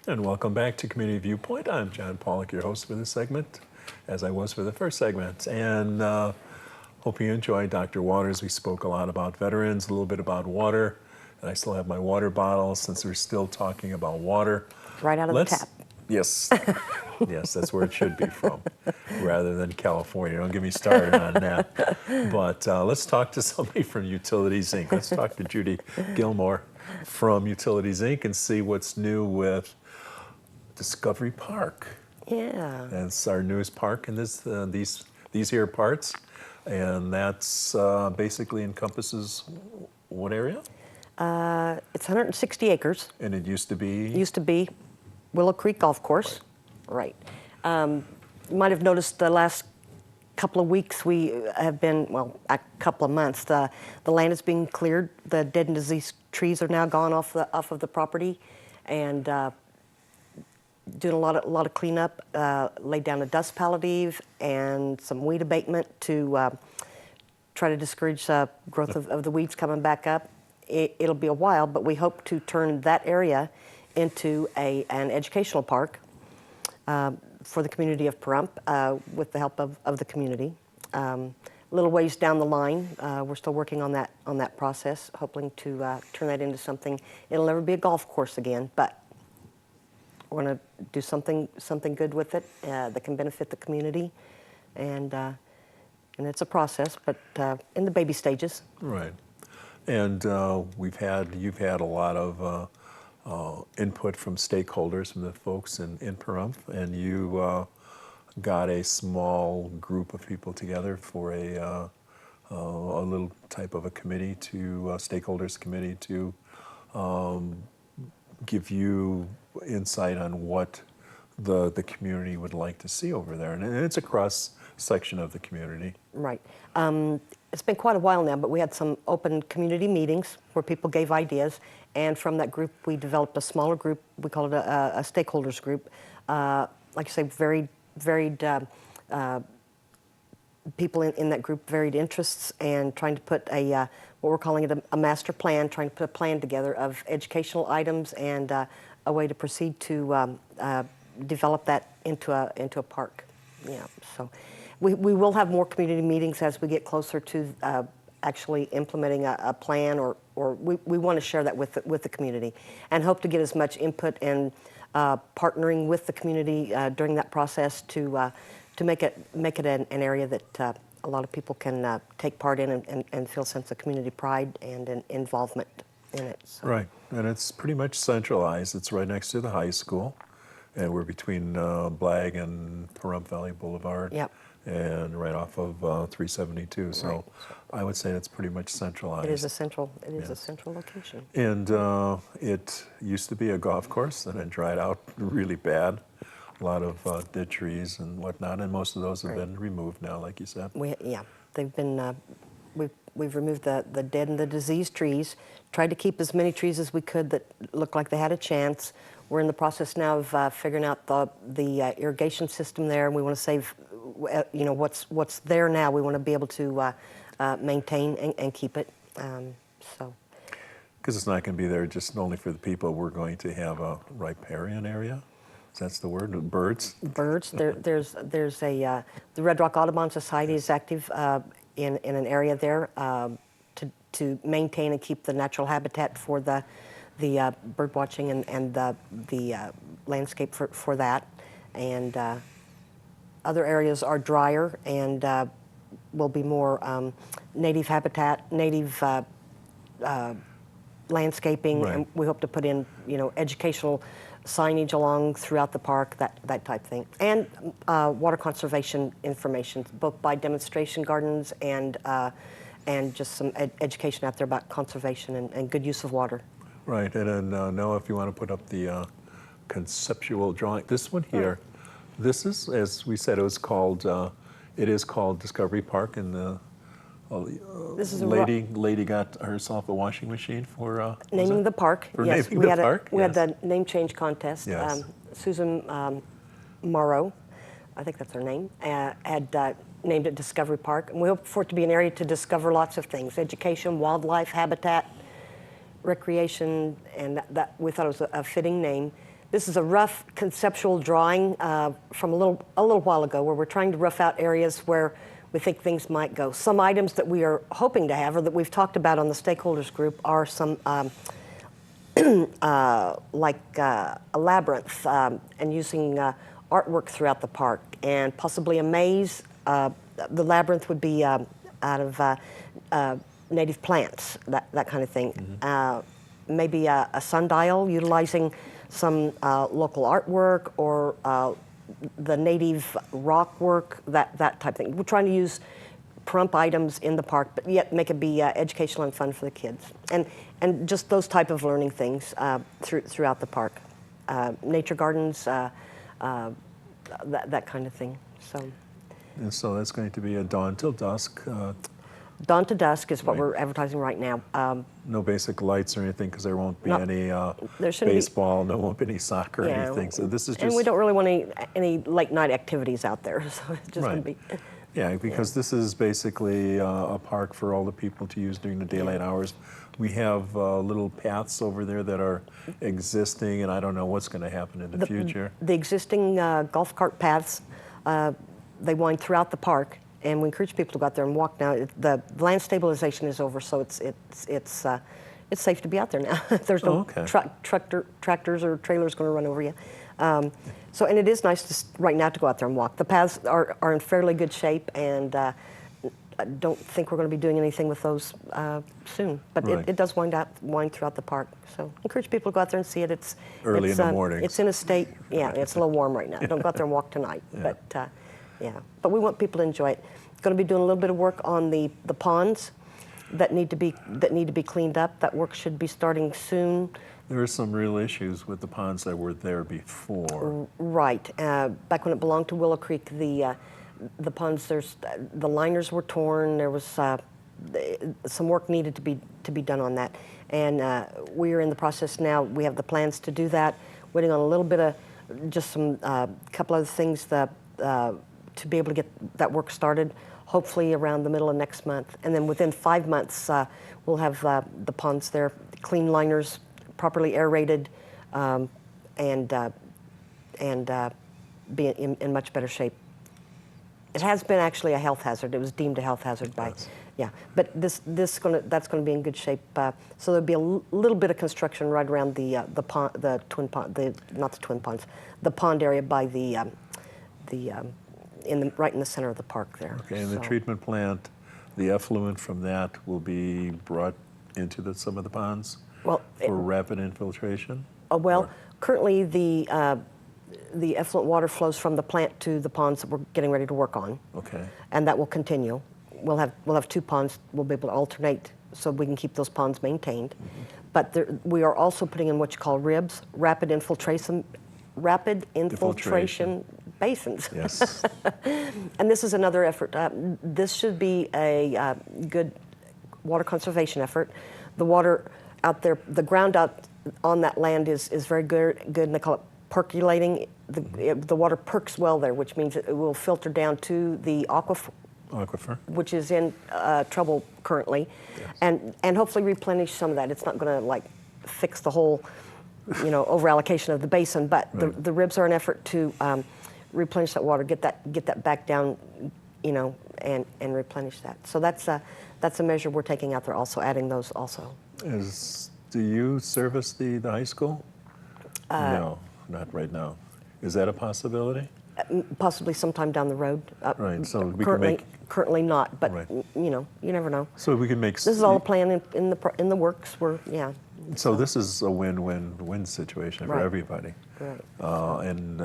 And welcome back to Community Viewpoint. I'm John Pawlak, your host for this segment, as I was for the first segment. And hope you enjoyed Dr. Waters. We spoke a lot about veterans, a little bit about water. And I still have my water bottle since we're still talking about water. Right out of the tap. Yes. Yes, that's where it should be from, rather than California. Don't get me started on that. But let's talk to somebody from Utilities Inc. Let's talk to Judy Gillmore from Utilities Inc. and see what's new with Discovery Park. Yeah. That's our newest park in these here parts, and that's basically encompasses what area? It's 160 acres. And it used to be? Used to be Willow Creek Golf Course. Right. You might have noticed the last couple of weeks we have been, well, a couple of months, the land is being cleared. The dead and diseased trees are now gone off of the property, and doing a lot of cleanup, laid down a dust palliative and some weed abatement to try to discourage growth of the weeds coming back up. It'll be a while, but we hope to turn that area into an educational park for the community of Pahrump with the help of the community. A little ways down the line, we're still working on that process, hoping to turn that into something. It'll never be a golf course again, but we're going to do something good with it that can benefit the community, and it's a process, but in the baby stages. Right, and you've had a lot of input from stakeholders, from the folks in Pahrump, and you got a small group of people together for a little type of a committee stakeholders committee to give you insight on what the community would like to see over there. And it's a cross section of the community. Right. It's been quite a while now, but we had some open community meetings where people gave ideas, and from that group we developed a smaller group. We call it a stakeholders group. Like I say, varied people in that group, varied interests, and trying to put what we're calling it a master plan, trying to put a plan together of educational items and a way to proceed to develop that into a park. Yeah, so we will have more community meetings as we get closer to actually implementing a plan, or we want to share that with the community, and hope to get as much input and partnering with the community during that process to make it an area that a lot of people can take part in and feel a sense of community pride and an involvement in it. So. Right, and it's pretty much centralized. It's right next to the high school, and we're between Blag and Pahrump Valley Boulevard. Yep. And right off of 372. So right. I would say it's pretty much centralized. It is a central location. And it used to be a golf course, and it dried out really bad. A lot of dead trees and whatnot, and most of those have been removed now, like you said. They've been. We've removed the dead and the diseased trees. Tried to keep as many trees as we could that looked like they had a chance. We're in the process now of figuring out the irrigation system there, and we want to save. What's there now. We want to be able to maintain and keep it. Because it's not going to be there just only for the people. We're going to have a riparian area. That's the word. Birds. Birds. There's the Red Rock Audubon Society is active in an area there to maintain and keep the natural habitat for the bird watching and the landscape for that, and other areas are drier and will be more native habitat, native landscaping, right. And we hope to put in educational signage along throughout the park, that type thing, and water conservation information, both by demonstration gardens and just some education out there about conservation and good use of water. Right, and then Noah, if you want to put up the conceptual drawing, this one here, right. This is, as we said, it is called Discovery Park, and the this is lady got herself a washing machine for naming the park. For yes, naming the park. We had the name change contest. Yes. Susan Morrow, I think that's her name, had named it Discovery Park, and we hope for it to be an area to discover lots of things: education, wildlife, habitat, recreation, and that we thought it was a fitting name. This is a rough conceptual drawing from a little while ago, where we're trying to rough out areas where we think things might go. Some items that we are hoping to have, or that we've talked about on the stakeholders group, are some like a labyrinth, and using artwork throughout the park, and possibly a maze. The labyrinth would be out of native plants, that kind of thing. Maybe a sundial utilizing some local artwork, or the native rock work, that type of thing. We're trying to use Pahrump items in the park, but yet make it be educational and fun for the kids. And just those type of learning things throughout the park. Nature gardens, that kind of thing. So. And so that's going to be a dawn till dusk. Dawn to dusk is what Right. we're advertising right now. No basic lights or anything, because there won't be No, any there shouldn't be. baseball, there won't be any soccer or Yeah, anything. So this is just... and we don't really want any late night activities out there, so it's just going to be. Yeah, because this is basically a park for all the people to use during the daylight hours. We have little paths over there that are existing, and I don't know what's going to happen in the future. The existing golf cart paths, they wind throughout the park, and we encourage people to go out there and walk now. The land stabilization is over, so it's safe to be out there now. There's no tractors or trailers going to run over you. So, and it is nice right now to go out there and walk. The paths are in fairly good shape, and I don't think we're going to be doing anything with those soon. But Right. it does wind throughout the park. So encourage people to go out there and see it. It's Early in the morning. It's in a state, it's a little warm right now. Don't go out there and walk tonight. Yeah. But we want people to enjoy it. Going to be doing a little bit of work on the ponds that need to be cleaned up. That work should be starting soon. There are some real issues with the ponds that were there before. Right. Back when it belonged to Willow Creek, the ponds, the liners were torn. There was some work needed to be done on that, and we are in the process now. We have the plans to do that. Waiting on a little bit of just some couple other things to be able to get that work started. Hopefully around the middle of next month, and then within 5 months we'll have the ponds there, clean liners, properly aerated, and be in much better shape. It has been actually a health hazard. It was deemed a health hazard by, But that's going to be in good shape. So there'll be a little bit of construction right around the pond area by right in the center of the park there. Okay, and the treatment plant, the effluent from that will be brought into some of the ponds for rapid infiltration? Currently the effluent water flows from the plant to the ponds that we're getting ready to work on. Okay. And that will continue. We'll have 2 ponds. We'll be able to alternate so we can keep those ponds maintained. Mm-hmm. But we are also putting in what you call RIBs, rapid infiltration basins. Yes. And this is another effort. This should be a good water conservation effort. The water out there, the ground out on that land is very good, and they call it percolating. The water perks well there, which means it will filter down to the aquifer, which is in trouble currently, yes. and hopefully replenish some of that. It's not going to fix the whole, over allocation of the basin, but right. the RIBs are an effort to replenish that water, get that back down, and replenish that. So that's a measure we're taking out there, also adding those also. Do you service the high school? No, not right now. Is that a possibility? Possibly sometime down the road. Right. So we currently not, but right. You never know. So we can make. This is all a plan in the works. So this is a win-win-win situation for everybody. Right. And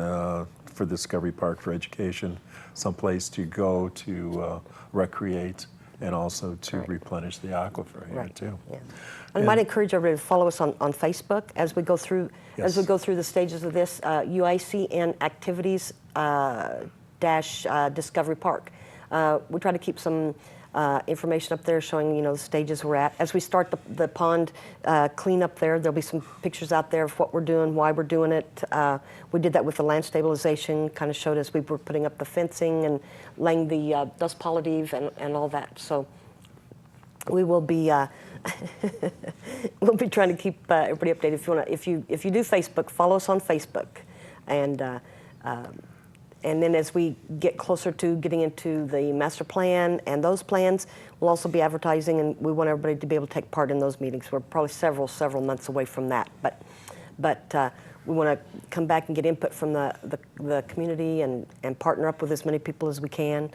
for Discovery Park for education, someplace to go to recreate and also to replenish the aquifer here too. Yeah. I might encourage everybody to follow us on Facebook as we go through the stages of this. UICN activities Discovery Park. We try to keep some information up there showing the stages we're at. As we start the pond cleanup there'll be some pictures out there of what we're doing, why we're doing it. We did that with the land stabilization, kind of showed us we were putting up the fencing and laying the dust politive and all that. So we will be we'll be trying to keep everybody updated. If you do Facebook, follow us on Facebook, and then as we get closer to getting into the master plan and those plans, we'll also be advertising, and we want everybody to be able to take part in those meetings. We're probably several months away from that, but we want to come back and get input from the community and partner up with as many people as we can.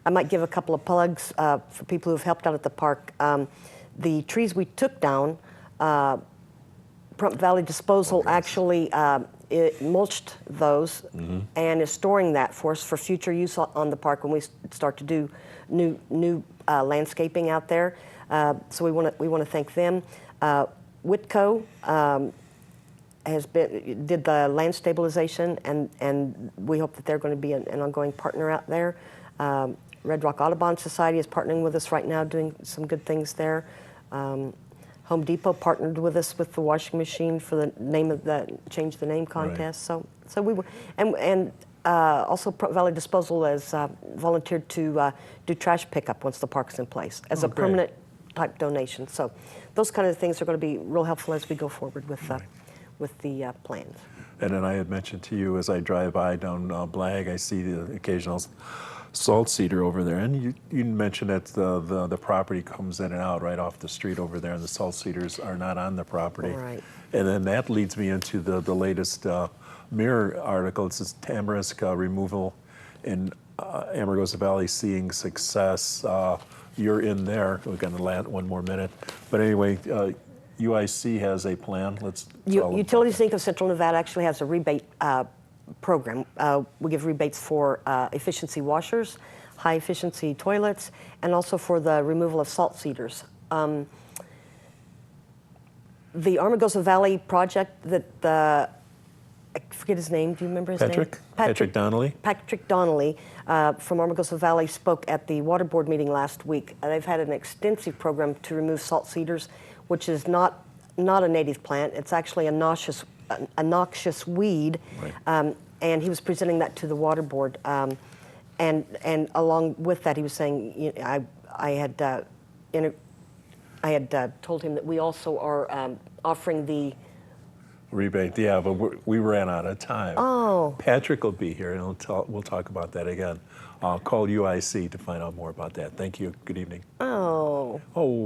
I might give a couple of plugs for people who have helped out at the park. The trees we took down, Pahrump Valley Disposal actually it mulched those and is storing that for us for future use on the park when we start to do new landscaping out there. So we want to thank them. Whitco did the land stabilization, and we hope that they're going to be an ongoing partner out there. Red Rock Audubon Society is partnering with us right now, doing some good things there. Home Depot partnered with us with the washing machine for the change the name contest. Right. So we were, and also Pahrump Valley Disposal has volunteered to do trash pickup once the park's in place as a permanent type donation. So those kind of things are going to be real helpful as we go forward with the plans. And then I had mentioned to you as I drive by down Blag, I see the occasional salt cedar over there, and you mentioned that the property comes in and out right off the street over there, and the salt cedars are not on the property. Right. And then that leads me into the latest Mirror article. It says tamarisk removal in Amargosa Valley seeing success. You're in there. We're going to land one more minute, but anyway. UIC has a plan. Utilities Inc. of Central Nevada actually has a rebate program. We give rebates for efficiency washers, high efficiency toilets, and also for the removal of salt cedars. The Amargosa Valley project that I forget his name. Do you remember his name? Patrick Donnelly. Patrick Donnelly from Amargosa Valley spoke at the water board meeting last week. They've had an extensive program to remove salt cedars, which is not a native plant. It's actually a noxious weed, right. And he was presenting that to the water board. And along with that, he was saying, I had told him that we also are offering the rebate. Yeah, but we ran out of time. Oh. Patrick will be here, and we'll talk about that again. Call UIC to find out more about that. Thank you. Good evening. Oh. Oh.